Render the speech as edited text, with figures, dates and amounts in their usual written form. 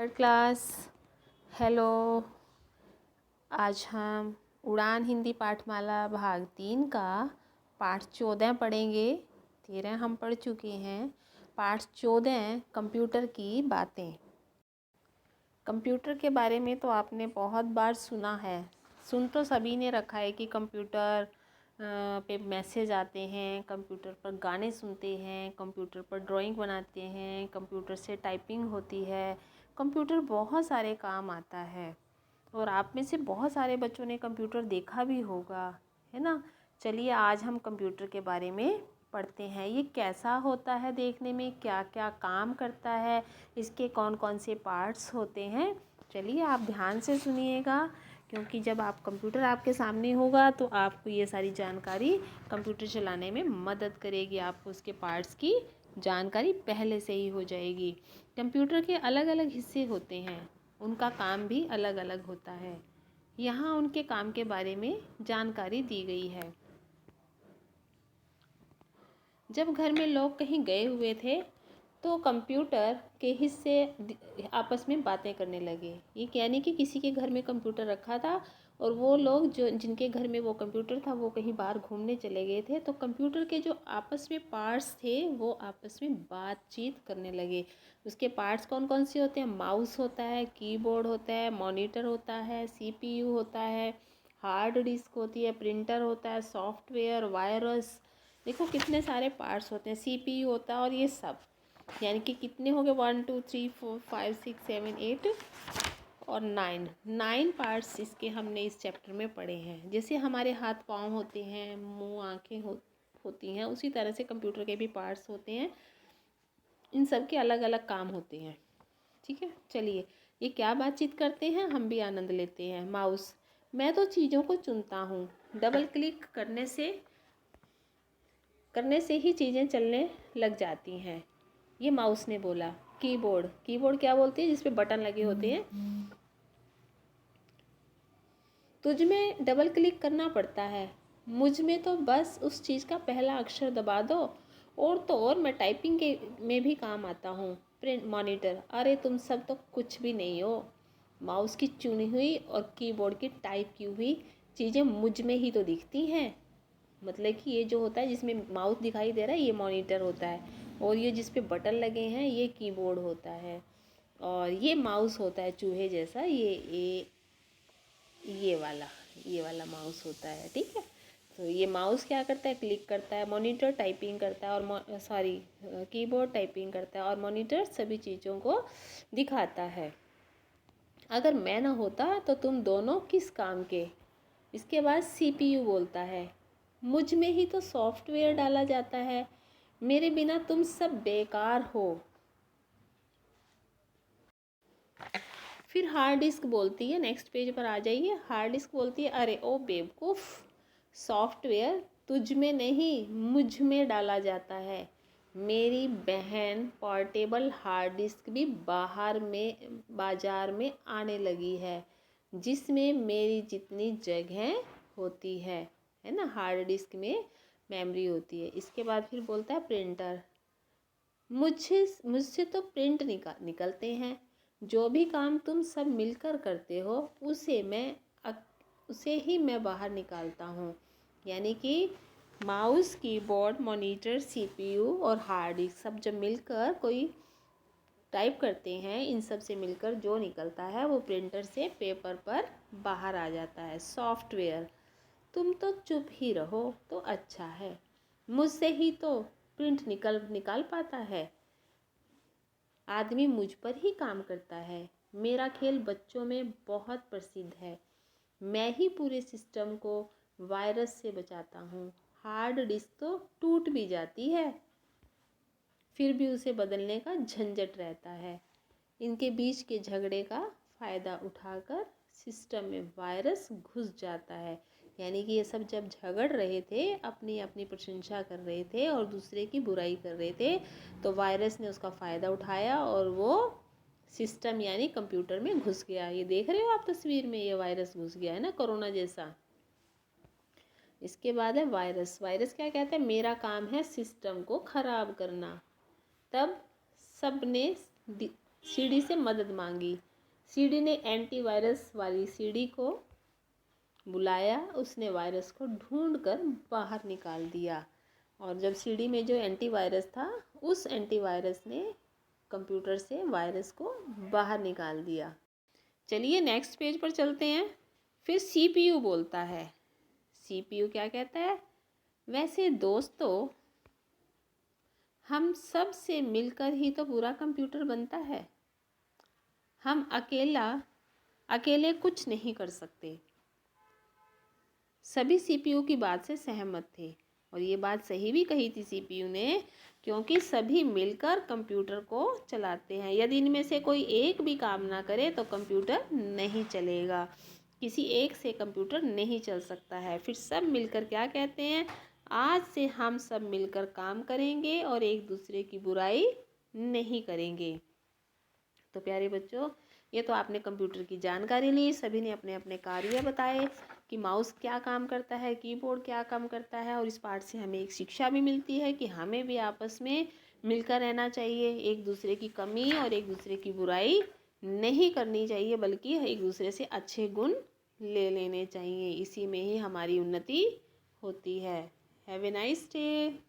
Third class. Hello. आज हम उड़ान हिंदी पाठमाला भाग 3 का पाठ 14 पढ़ेंगे। 13 हम पढ़ चुके हैं। पाठ 14 कंप्यूटर की बातें। कंप्यूटर के बारे में तो आपने बहुत बार सुना है। सुन तो सभी ने रखा है कि कंप्यूटर पे मैसेज आते हैं, कंप्यूटर पर गाने सुनते हैं, कंप्यूटर पर ड्राइंग बनाते हैं, कंप्यूटर से टाइपिंग होती है, कंप्यूटर बहुत सारे काम आता है। और आप में से बहुत सारे बच्चों ने कंप्यूटर देखा भी होगा, है ना। चलिए आज हम कंप्यूटर के बारे में पढ़ते हैं। ये कैसा होता है, देखने में क्या क्या काम करता है, इसके कौन कौन से पार्ट्स होते हैं। चलिए आप ध्यान से सुनिएगा, क्योंकि जब आप कंप्यूटर आपके सामने होगा तो आपको ये सारी जानकारी कंप्यूटर चलाने में मदद करेगी। आपको उसके पार्ट्स की जानकारी पहले से ही हो जाएगी। कंप्यूटर के अलग अलग हिस्से होते हैं, उनका काम भी अलग अलग होता है। यहाँ उनके काम के बारे में जानकारी दी गई है। जब घर में लोग कहीं गए हुए थे तो कंप्यूटर के हिस्से आपस में बातें करने लगे। ये यानी कि किसी के घर में कंप्यूटर रखा था और वो लोग जो जिनके घर में वो कंप्यूटर था वो कहीं बाहर घूमने चले गए थे, तो कंप्यूटर के जो आपस में पार्ट्स थे वो आपस में बातचीत करने लगे। उसके पार्ट्स कौन कौन से होते हैं? माउस होता है, कीबोर्ड होता है, मॉनिटर होता है, सीपीयू होता है, हार्ड डिस्क होती है, प्रिंटर होता है, सॉफ्टवेयर, वायरस। देखो कितने सारे पार्ट्स होते हैं। सीपीयू होता है और ये सब, यानी कि कितने हो गए? 1 2 3 4 5 6 7 8 और 9 पार्ट्स इसके हमने इस चैप्टर में पढ़े हैं। जैसे हमारे हाथ पाँव होते हैं, मुंह आँखें होती हैं, उसी तरह से कंप्यूटर के भी पार्ट्स होते हैं। इन सब के अलग अलग काम होते हैं। ठीक है, चलिए ये क्या बातचीत करते हैं, हम भी आनंद लेते हैं। माउस, मैं तो चीज़ों को चुनता हूँ, डबल क्लिक करने से ही चीज़ें चलने लग जाती हैं, ये माउस ने बोला। कीबोर्ड, कीबोर्ड क्या बोलती है? जिस पे बटन लगे होते हैं। तुझ में डबल क्लिक करना पड़ता है, मुझ में तो बस उस चीज़ का पहला अक्षर दबा दो। और तो और मैं टाइपिंग के में भी काम आता हूँ। प्रिंट, मॉनिटर, अरे तुम सब तो कुछ भी नहीं हो। माउस की चुनी हुई और कीबोर्ड की टाइप की हुई चीज़ें मुझ में ही तो दिखती हैं। मतलब कि ये जो होता है जिसमें माउस दिखाई दे रहा है ये मॉनिटर होता है, और ये जिस पे बटन लगे हैं ये कीबोर्ड होता है, और ये माउस होता है चूहे जैसा, ये वाला माउस होता है। ठीक है, तो ये माउस क्या करता है? क्लिक करता है। मॉनिटर टाइपिंग करता है, और कीबोर्ड टाइपिंग करता है, और मॉनिटर सभी चीज़ों को दिखाता है। अगर मैं ना होता तो तुम दोनों किस काम के? इसके बाद सीपीयू बोलता है, मुझ में ही तो सॉफ्टवेयर डाला जाता है, मेरे बिना तुम सब बेकार हो। फिर हार्ड डिस्क बोलती है, नेक्स्ट पेज पर आ जाइए। हार्ड डिस्क बोलती है, अरे ओ बेवकूफ़, सॉफ्टवेयर तुझ में नहीं मुझ में डाला जाता है। मेरी बहन पोर्टेबल हार्ड डिस्क भी बाजार में आने लगी है, जिसमें मेरी जितनी जगह होती है ना। हार्ड डिस्क में मेमोरी होती है। इसके बाद फिर बोलता है प्रिंटर, मुझसे तो प्रिंट निकलते हैं। जो भी काम तुम सब मिलकर करते हो उसे ही मैं बाहर निकालता हूँ। यानी कि माउस, कीबोर्ड, मॉनिटर, सीपीयू और हार्ड डिस्क सब जब मिलकर कोई टाइप करते हैं, इन सब से मिलकर जो निकलता है वो प्रिंटर से पेपर पर बाहर आ जाता है। सॉफ्टवेयर, तुम तो चुप ही रहो तो अच्छा है, मुझसे ही तो प्रिंट निकाल पाता है। आदमी मुझ पर ही काम करता है। मेरा खेल बच्चों में बहुत प्रसिद्ध है। मैं ही पूरे सिस्टम को वायरस से बचाता हूँ। हार्ड डिस्क तो टूट भी जाती है, फिर भी उसे बदलने का झंझट रहता है। इनके बीच के झगड़े का फ़ायदा उठाकर सिस्टम में वायरस घुस जाता है। यानी कि ये सब जब झगड़ रहे थे, अपनी अपनी प्रशंसा कर रहे थे और दूसरे की बुराई कर रहे थे, तो वायरस ने उसका फ़ायदा उठाया और वो सिस्टम यानी कंप्यूटर में घुस गया। ये देख रहे हो आप तस्वीर में, ये वायरस घुस गया है ना, कोरोना जैसा। इसके बाद है वायरस। वायरस क्या कहता है? मेरा काम है सिस्टम को ख़राब करना। तब सीडी से मदद मांगी। सीडी ने एंटीवायरस वाली सीडी को बुलाया, उसने वायरस को ढूंढकर बाहर निकाल दिया। और जब सीडी में जो एंटीवायरस था, उस एंटीवायरस ने कंप्यूटर से वायरस को बाहर निकाल दिया। चलिए नेक्स्ट पेज पर चलते हैं। फिर सीपीयू बोलता है। सीपीयू क्या कहता है? वैसे दोस्तों, हम सब से मिलकर ही तो पूरा कंप्यूटर बनता है। हम अकेले कुछ नहीं कर सकते। सभी सीपीयू की बात से सहमत थे और ये बात सही भी कही थी सीपीयू ने, क्योंकि सभी मिलकर कंप्यूटर को चलाते हैं। यदि इनमें से कोई एक भी काम ना करे तो कंप्यूटर नहीं चलेगा। किसी एक से कंप्यूटर नहीं चल सकता है। फिर सब मिलकर क्या कहते हैं? आज से हम सब मिलकर काम करेंगे और एक दूसरे की बुराई नहीं करेंगे। तो प्यारे बच्चों, ये तो आपने कंप्यूटर की जानकारी ली। सभी ने अपने अपने कार्य बताए कि माउस क्या काम करता है, कीबोर्ड क्या काम करता है। और इस पाठ से हमें एक शिक्षा भी मिलती है कि हमें भी आपस में मिलकर रहना चाहिए। एक दूसरे की कमी और एक दूसरे की बुराई नहीं करनी चाहिए, बल्कि एक दूसरे से अच्छे गुण ले लेने चाहिए। इसी में ही हमारी उन्नति होती है। Have a nice day.